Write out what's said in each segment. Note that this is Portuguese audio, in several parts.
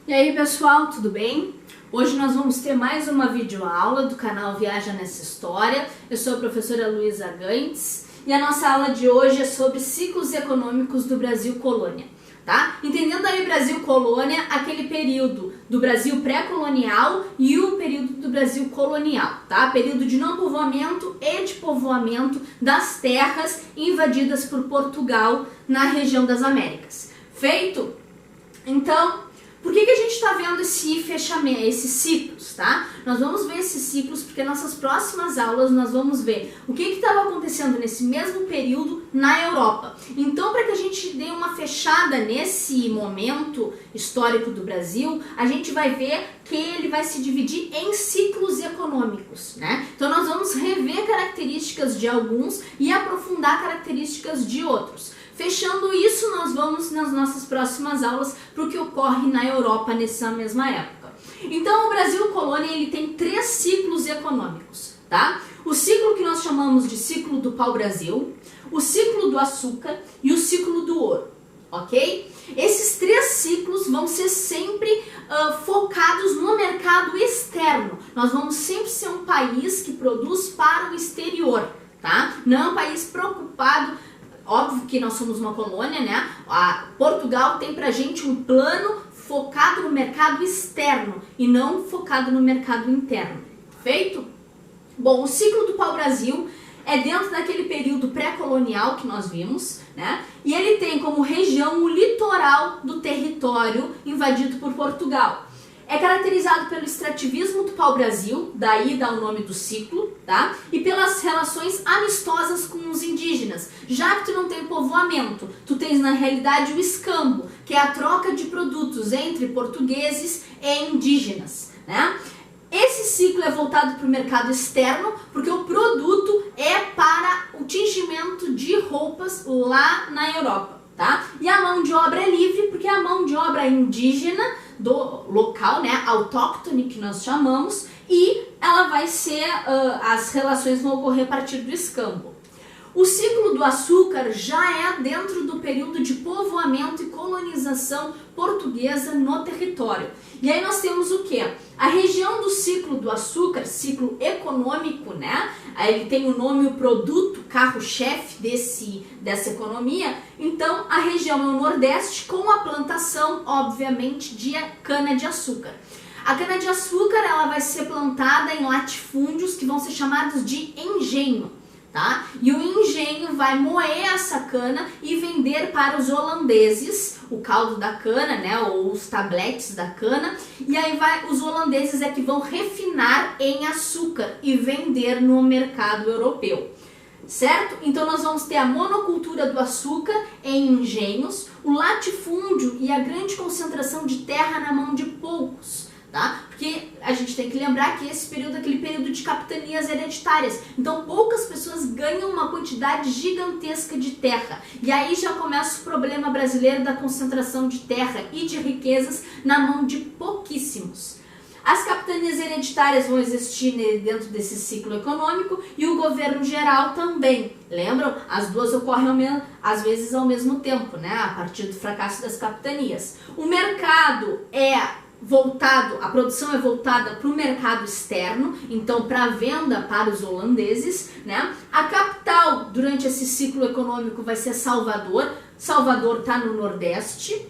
E aí pessoal, tudo bem? Hoje nós vamos ter mais uma videoaula do canal Viaja Nessa História. Eu sou a professora Luísa Gantz e a nossa aula de hoje é sobre ciclos econômicos do Brasil Colônia, tá? Entendendo aí Brasil Colônia, aquele período do Brasil pré-colonial e o período do Brasil colonial, tá? Período de não povoamento e de povoamento das terras invadidas por Portugal na região das Américas. Feito? Então, por que a gente está vendo esse fechamento, esses ciclos, tá? Nós vamos ver esses ciclos porque nossas próximas aulas nós vamos ver o que estava acontecendo nesse mesmo período na Europa. Então, para que a gente dê uma fechada nesse momento histórico do Brasil, a gente vai ver que ele vai se dividir em ciclos econômicos, né? Então, nós vamos rever características de alguns e aprofundar características de outros. Fechando isso, nós vamos nas nossas próximas aulas para o que ocorre na Europa nessa mesma época. Então, o Brasil Colônia ele tem 3 ciclos econômicos, tá? O ciclo que nós chamamos de ciclo do pau-brasil, o ciclo do açúcar e o ciclo do ouro, ok? Esses 3 ciclos vão ser sempre focados no mercado externo. Nós vamos sempre ser um país que produz para o exterior, tá? Não é um país preocupado. Óbvio que nós somos uma colônia, né? Portugal tem pra gente um plano focado no mercado externo e não focado no mercado interno. Feito? Bom, o ciclo do pau-brasil é dentro daquele período pré-colonial que nós vimos, né? E ele tem como região o litoral do território invadido por Portugal. É caracterizado pelo extrativismo do pau-brasil, daí dá o nome do ciclo, tá? E pelas relações amistosas com os indígenas, já que tu não tem povoamento, tu tens na realidade o escambo, que é a troca de produtos entre portugueses e indígenas, né? Esse ciclo é voltado para o mercado externo, porque o produto é para o tingimento de roupas lá na Europa, tá? E a mão de obra é livre, porque a mão de obra é indígena, do local, né, autóctone que nós chamamos, e ela vai ser, as relações vão ocorrer a partir do escambo. O ciclo do açúcar já é dentro do período de povoamento e colonização portuguesa no território. E aí nós temos o quê? A região do ciclo do açúcar, ciclo econômico, né? Aí ele tem o nome, o produto, carro-chefe dessa economia. Então, a região é o Nordeste com a plantação, obviamente, de cana-de-açúcar. A cana-de-açúcar ela vai ser plantada em latifúndios que vão ser chamados de engenho. Tá? E o engenho vai moer essa cana e vender para os holandeses o caldo da cana, né, ou os tabletes da cana, e aí os holandeses é que vão refinar em açúcar e vender no mercado europeu, certo? Então nós vamos ter a monocultura do açúcar em engenhos, o latifúndio e a grande concentração de terra na mão de poucos. Tá? Porque a gente tem que lembrar que esse período é aquele período de capitanias hereditárias. Então poucas pessoas ganham uma quantidade gigantesca de terra. E aí já começa o problema brasileiro da concentração de terra e de riquezas na mão de pouquíssimos. As capitanias hereditárias vão existir dentro desse ciclo econômico e o governo geral também. Lembram? As duas ocorrem às vezes ao mesmo tempo, né? A partir do fracasso das capitanias. O mercado a produção é voltada para o mercado externo, então para a venda para os holandeses, né? A capital durante esse ciclo econômico vai ser Salvador. Salvador está no Nordeste,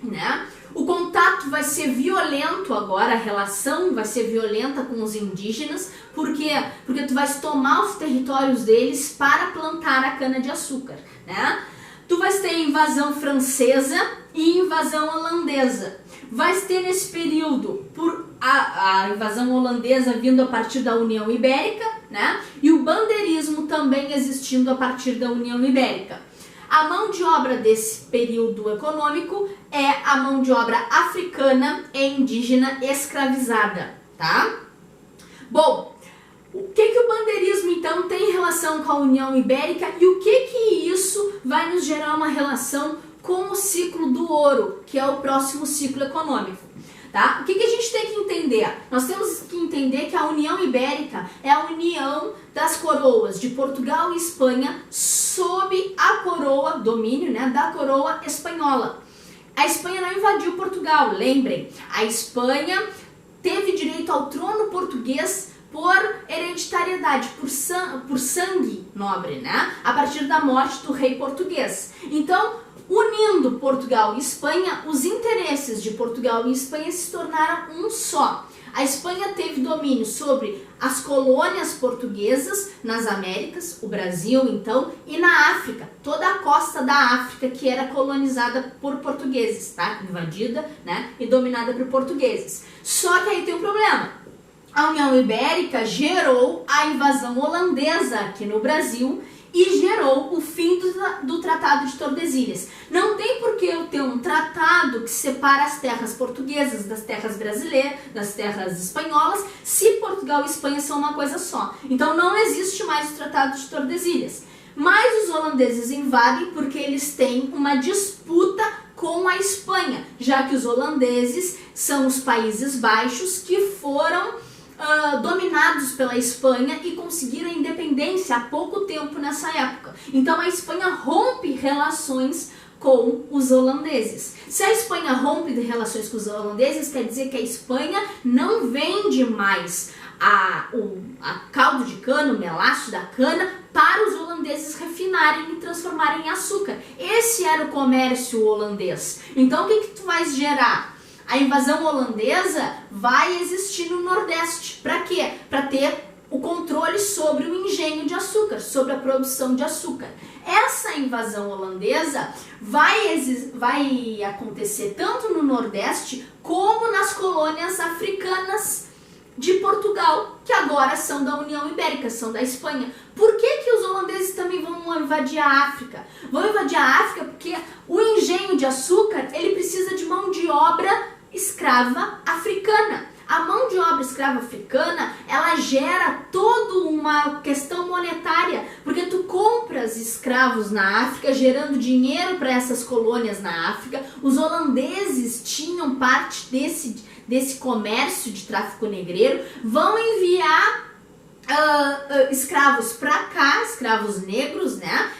né? O contato vai ser violento agora, a relação vai ser violenta com os indígenas, por quê? Porque tu vais tomar os territórios deles para plantar a cana-de-açúcar, né? Tu vais ter invasão francesa e invasão holandesa. Vai ter nesse período a invasão holandesa vindo a partir da União Ibérica, né? E o bandeirismo também existindo a partir da União Ibérica. A mão de obra desse período econômico é a mão de obra africana e indígena escravizada, tá? Bom, o que o bandeirismo então tem relação com a União Ibérica e o que isso vai nos gerar uma relação com o ciclo do ouro, que é o próximo ciclo econômico, tá? O que a gente tem que entender? Nós temos que entender que a União Ibérica é a união das coroas de Portugal e Espanha sob a coroa, domínio, né, da coroa espanhola. A Espanha não invadiu Portugal, lembrem, a Espanha teve direito ao trono português por hereditariedade, por sangue nobre, né? A partir da morte do rei português. Então, unindo Portugal e Espanha, os interesses de Portugal e Espanha se tornaram um só. A Espanha teve domínio sobre as colônias portuguesas nas Américas, o Brasil então, e na África, toda a costa da África que era colonizada por portugueses, tá? Invadida, né? E dominada por portugueses. Só que aí tem um problema. A União Ibérica gerou a invasão holandesa aqui no Brasil e gerou o fim do Tratado de Tordesilhas. Não tem por que eu ter um tratado que separa as terras portuguesas das terras brasileiras, das terras espanholas, se Portugal e Espanha são uma coisa só. Então não existe mais o Tratado de Tordesilhas. Mas os holandeses invadem porque eles têm uma disputa com a Espanha, já que os holandeses são os Países Baixos que foram dominados pela Espanha e conseguiram a independência há pouco tempo nessa época. Então a Espanha rompe relações com os holandeses. Se a Espanha rompe relações com os holandeses, quer dizer que a Espanha não vende mais a caldo de cana, o melaço da cana, para os holandeses refinarem e transformarem em açúcar. Esse era o comércio holandês. Então o que tu vais gerar? A invasão holandesa vai existir no Nordeste. Para quê? Para ter o controle sobre o engenho de açúcar, sobre a produção de açúcar. Essa invasão holandesa vai acontecer tanto no Nordeste como nas colônias africanas de Portugal, que agora são da União Ibérica, são da Espanha. Por que os holandeses também vão invadir a África? Vão invadir a África porque o engenho de açúcar ele precisa de mão de obra escrava africana. A mão de obra escrava africana, ela gera toda uma questão monetária, porque tu compras escravos na África, gerando dinheiro para essas colônias na África. Os holandeses tinham parte desse comércio de tráfico negreiro, vão enviar escravos para cá, escravos negros, né?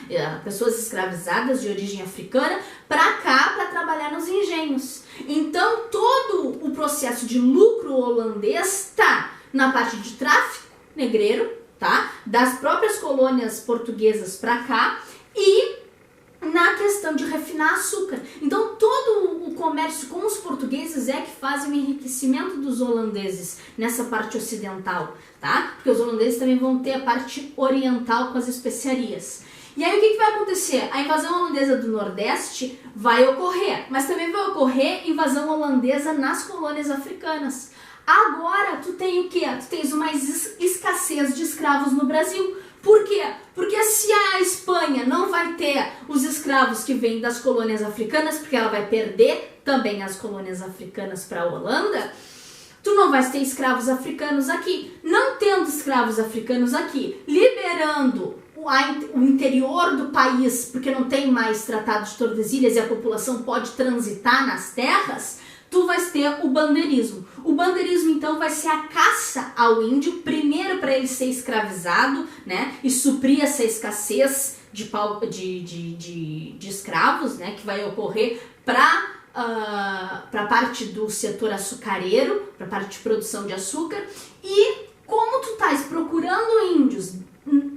Pessoas escravizadas de origem africana, para cá para trabalhar nos engenhos. Então todo o processo de lucro holandês está na parte de tráfico negreiro, tá? Das próprias colônias portuguesas para cá e na questão de refinar açúcar. Então todo o comércio com os portugueses é que faz o enriquecimento dos holandeses nessa parte ocidental, tá? Porque os holandeses também vão ter a parte oriental com as especiarias. E aí o que vai acontecer? A invasão holandesa do Nordeste vai ocorrer, mas também vai ocorrer invasão holandesa nas colônias africanas. Agora tu tem o quê? Tu tens uma escassez de escravos no Brasil. Por quê? Porque se a Espanha não vai ter os escravos que vêm das colônias africanas, porque ela vai perder também as colônias africanas para a Holanda, tu não vais ter escravos africanos aqui. Não tendo escravos africanos aqui, liberando o interior do país, porque não tem mais Tratado de Tordesilhas e a população pode transitar nas terras, tu vais ter o bandeirismo. O bandeirismo, então, vai ser a caça ao índio, primeiro para ele ser escravizado, né, e suprir essa escassez de escravos, né, que vai ocorrer para a parte do setor açucareiro, para a parte de produção de açúcar. E como tu estás procurando índios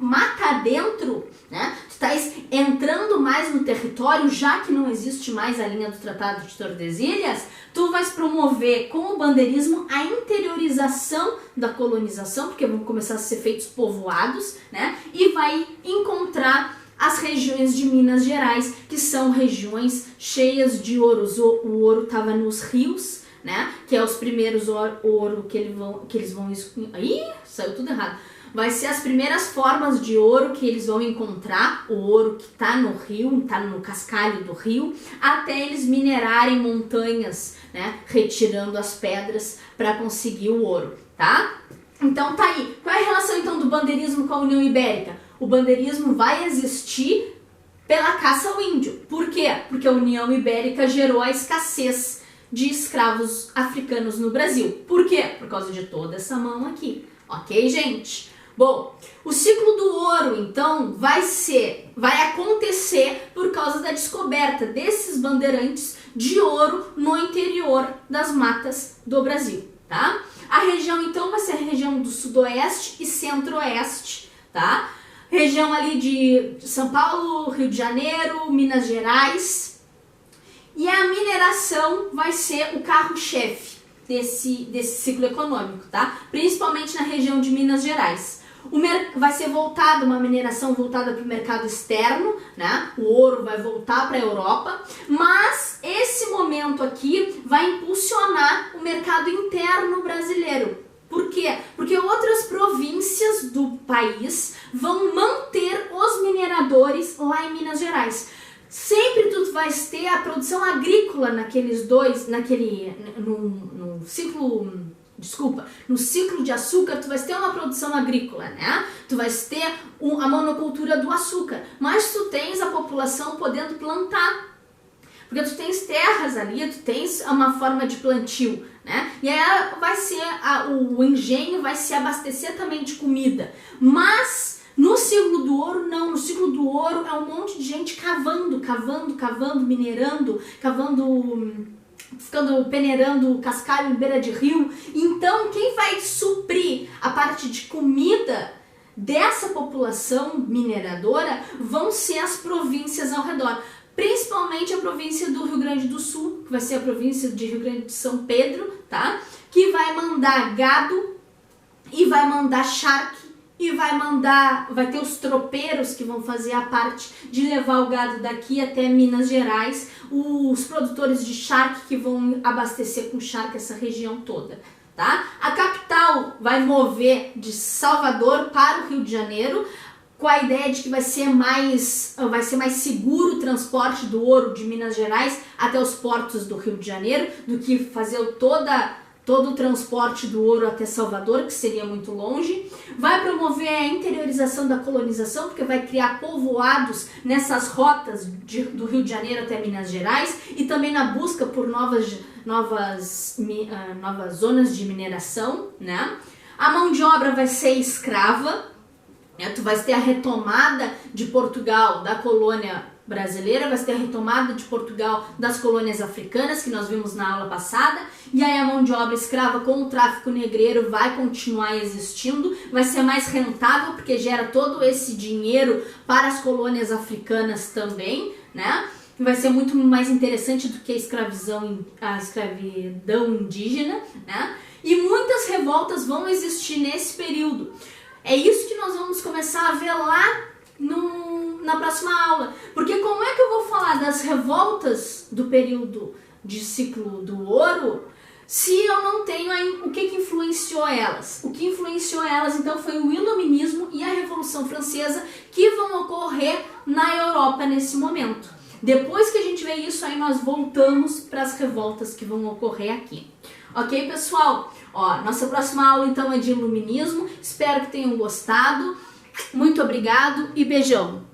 mata dentro, né? Tu estás entrando mais no território, já que não existe mais a linha do Tratado de Tordesilhas, tu vais promover com o bandeirismo a interiorização da colonização, porque vão começar a ser feitos povoados, né? E vai encontrar as regiões de Minas Gerais, que são regiões cheias de ouro. O ouro estava nos rios, né? Que é os primeiros ouro que eles vão... Ih, saiu tudo errado. Vai ser as primeiras formas de ouro que eles vão encontrar, o ouro que está no rio, está no cascalho do rio, até eles minerarem montanhas, né, retirando as pedras para conseguir o ouro, tá? Então tá aí. Qual é a relação então do bandeirismo com a União Ibérica? O bandeirismo vai existir pela caça ao índio. Por quê? Porque a União Ibérica gerou a escassez de escravos africanos no Brasil. Por quê? Por causa de toda essa mão aqui. Ok, gente? Bom, o ciclo do ouro, então, vai acontecer por causa da descoberta desses bandeirantes de ouro no interior das matas do Brasil, tá? A região, então, vai ser a região do sudoeste e centro-oeste, tá? Região ali de São Paulo, Rio de Janeiro, Minas Gerais. E a mineração vai ser o carro-chefe desse ciclo econômico, tá? Principalmente na região de Minas Gerais. Vai ser uma mineração voltada para o mercado externo, né? O ouro vai voltar para a Europa, mas esse momento aqui vai impulsionar o mercado interno brasileiro. Por quê? Porque outras províncias do país vão manter os mineradores lá em Minas Gerais. Sempre tu vais ter a produção agrícola no ciclo de açúcar, tu vais ter uma produção agrícola, né? Tu vais ter a monocultura do açúcar, mas tu tens a população podendo plantar. Porque tu tens terras ali, tu tens uma forma de plantio, né? E aí o engenho vai se abastecer também de comida. Mas no ciclo do ouro, não. No ciclo do ouro é um monte de gente cavando, minerando, ficando peneirando cascalho em beira de rio. Então, quem vai suprir a parte de comida dessa população mineradora vão ser as províncias ao redor. Principalmente a província do Rio Grande do Sul, que vai ser a província de Rio Grande de São Pedro, tá? Que vai mandar gado e vai mandar charque e vai ter os tropeiros que vão fazer a parte de levar o gado daqui até Minas Gerais, os produtores de charque que vão abastecer com charque essa região toda, tá? A capital vai mover de Salvador para o Rio de Janeiro, com a ideia de que vai ser mais seguro o transporte do ouro de Minas Gerais até os portos do Rio de Janeiro, do que fazer todo o transporte do ouro até Salvador, que seria muito longe. Vai promover a interiorização da colonização, porque vai criar povoados nessas rotas do Rio de Janeiro até Minas Gerais, e também na busca por novas zonas de mineração, né? A mão de obra vai ser escrava. Tu vais ter a retomada de Portugal da colônia brasileira, vai ter a retomada de Portugal das colônias africanas, que nós vimos na aula passada, e aí a mão de obra escrava com o tráfico negreiro vai continuar existindo, vai ser mais rentável porque gera todo esse dinheiro para as colônias africanas também, né? Vai ser muito mais interessante do que a escravidão indígena, né? E muitas revoltas vão existir nesse período. É isso que nós vamos começar a ver lá na próxima aula. Porque como é que eu vou falar das revoltas do período de ciclo do ouro se eu não tenho aí o que influenciou elas? O que influenciou elas, então, foi o Iluminismo e a Revolução Francesa, que vão ocorrer na Europa nesse momento. Depois que a gente vê isso, aí nós voltamos para as revoltas que vão ocorrer aqui. Ok, pessoal? Ó, nossa próxima aula, então, é de Iluminismo. Espero que tenham gostado. Muito obrigado e beijão!